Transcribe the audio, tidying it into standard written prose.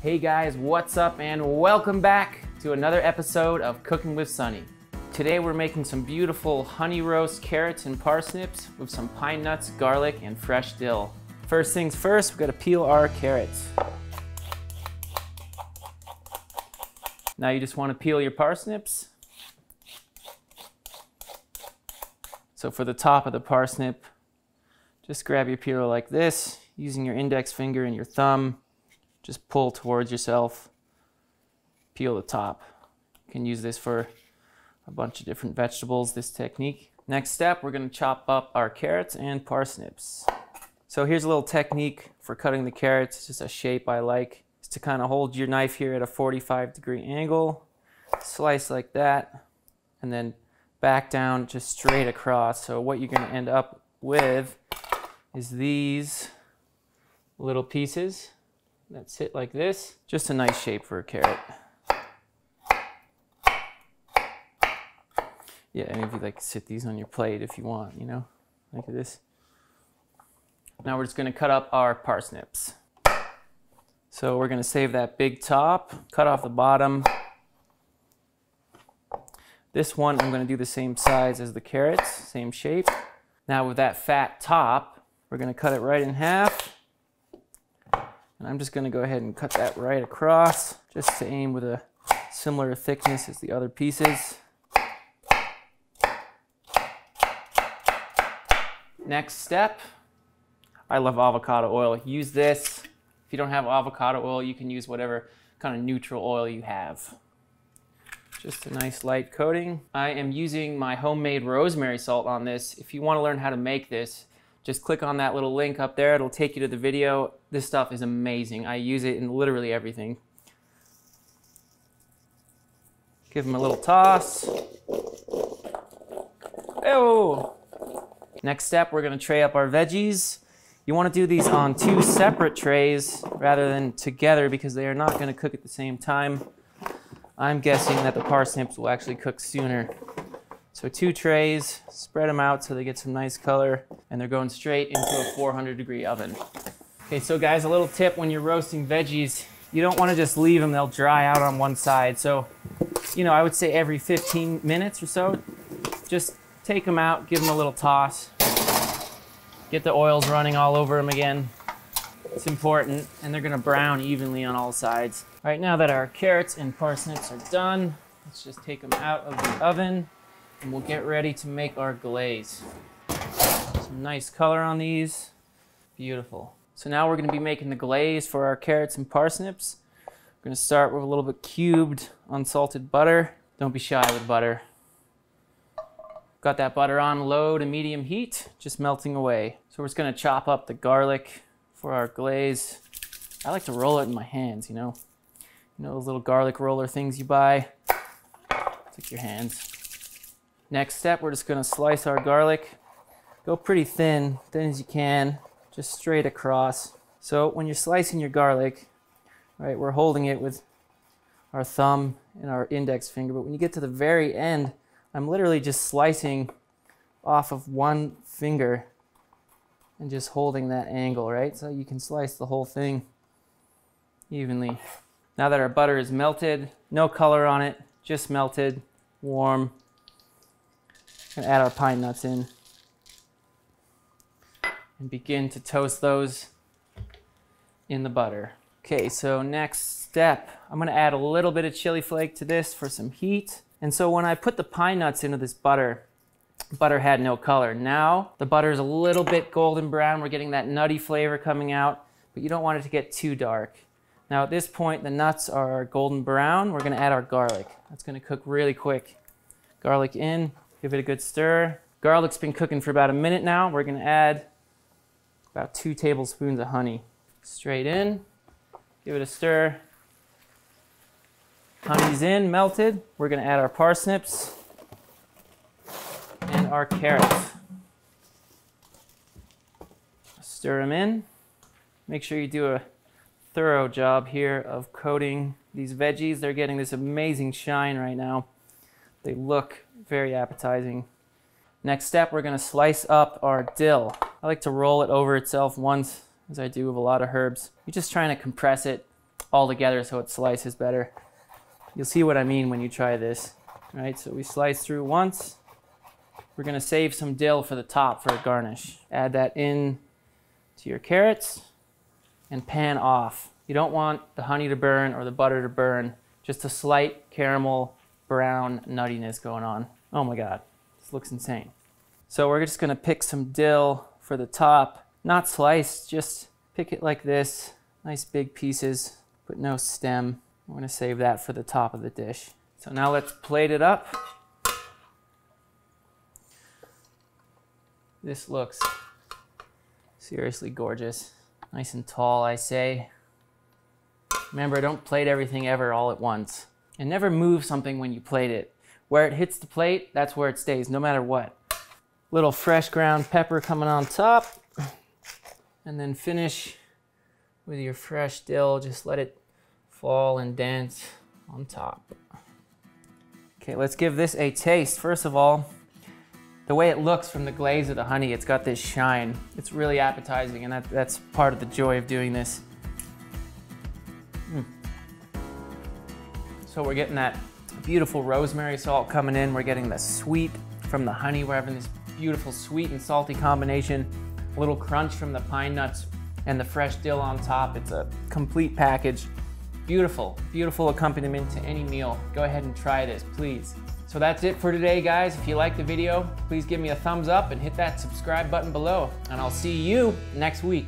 Hey guys, what's up and welcome back to another episode of Cooking with Sunny. Today we're making some beautiful honey roast carrots and parsnips with some pine nuts, garlic, and fresh dill. First things first, we've got to peel our carrots. Now you just want to peel your parsnips. So for the top of the parsnip, just grab your peeler like this, using your index finger and your thumb. Just pull towards yourself, peel the top. You can use this for a bunch of different vegetables, this technique. Next step, we're gonna chop up our carrots and parsnips. So here's a little technique for cutting the carrots. It's just a shape I like. It's to kind of hold your knife here at a 45-degree angle, slice like that, and then back down just straight across. So what you're gonna end up with is these little pieces that sit like this. Just a nice shape for a carrot. Yeah, and if you like sit these on your plate if you want, you know, like this. Now we're just gonna cut up our parsnips. So we're gonna save that big top, cut off the bottom. This one I'm gonna do the same size as the carrots, same shape. Now with that fat top, we're gonna cut it right in half. And I'm just going to go ahead and cut that right across, just to aim with a similar thickness as the other pieces. Next step, I love avocado oil. Use this. If you don't have avocado oil, you can use whatever kind of neutral oil you have. Just a nice light coating. I am using my homemade rosemary salt on this. If you want to learn how to make this, just click on that little link up there. It'll take you to the video. This stuff is amazing. I use it in literally everything. Give them a little toss. Oh! Next step, we're gonna tray up our veggies. You wanna do these on 2 separate trays rather than together because they are not gonna cook at the same time. I'm guessing that the parsnips will actually cook sooner. So 2 trays, spread them out so they get some nice color, and they're going straight into a 400-degree oven. Okay, so guys, a little tip when you're roasting veggies, you don't want to just leave them, they'll dry out on one side. So, you know, I would say every 15 minutes or so, just take them out, give them a little toss, get the oils running all over them again. It's important, and they're gonna brown evenly on all sides. All right, now that our carrots and parsnips are done, let's just take them out of the oven. And we'll get ready to make our glaze. Some nice color on these. Beautiful. So now we're going to be making the glaze for our carrots and parsnips. We're going to start with a little bit cubed unsalted butter. Don't be shy with butter. Got that butter on low to medium heat, just melting away. So we're just going to chop up the garlic for our glaze. I like to roll it in my hands, you know. You know those little garlic roller things you buy? Take your hands. Next step, we're just gonna slice our garlic. Go pretty thin as you can, just straight across. So when you're slicing your garlic, right, we're holding it with our thumb and our index finger, but when you get to the very end, I'm literally just slicing off of one finger and just holding that angle, right? So you can slice the whole thing evenly. Now that our butter is melted, no color on it, just melted, warm. Gonna add our pine nuts in and begin to toast those in the butter. Okay, so next step, I'm gonna add a little bit of chili flake to this for some heat. And so when I put the pine nuts into this butter, butter had no color. Now the butter is a little bit golden brown. We're getting that nutty flavor coming out, but you don't want it to get too dark. Now at this point, the nuts are golden brown. We're gonna add our garlic. That's gonna cook really quick. Garlic in. Give it a good stir. Garlic's been cooking for about a minute now. We're gonna add about 2 tablespoons of honey. Straight in, give it a stir. Honey's in, melted. We're gonna add our parsnips and our carrots. Stir them in. Make sure you do a thorough job here of coating these veggies. They're getting this amazing shine right now. They look very appetizing. Next step, we're gonna slice up our dill. I like to roll it over itself once, as I do with a lot of herbs. You're just trying to compress it, all together so it slices better. You'll see what I mean when you try this. All right, so we slice through once. We're gonna save some dill for the top for a garnish. Add that in to your carrots and pan off. You don't want the honey to burn or the butter to burn, just a slight caramel brown nuttiness going on. Oh my God, this looks insane. So we're just gonna pick some dill for the top, not sliced, just pick it like this, nice big pieces, but no stem. We're gonna save that for the top of the dish. So now let's plate it up. This looks seriously gorgeous. Nice and tall, I say. Remember, don't plate everything ever all at once. And never move something when you plate it. Where it hits the plate, that's where it stays, no matter what. Little fresh ground pepper coming on top. And then finish with your fresh dill. Just let it fall and dance on top. Okay, let's give this a taste. First of all, the way it looks from the glaze of the honey, it's got this shine. It's really appetizing, and that's part of the joy of doing this. So we're getting that beautiful rosemary salt coming in. We're getting the sweet from the honey. We're having this beautiful sweet and salty combination. A little crunch from the pine nuts and the fresh dill on top. It's a complete package. Beautiful, beautiful accompaniment to any meal. Go ahead and try this, please. So that's it for today, guys. If you liked the video, please give me a thumbs up and hit that subscribe button below. And I'll see you next week.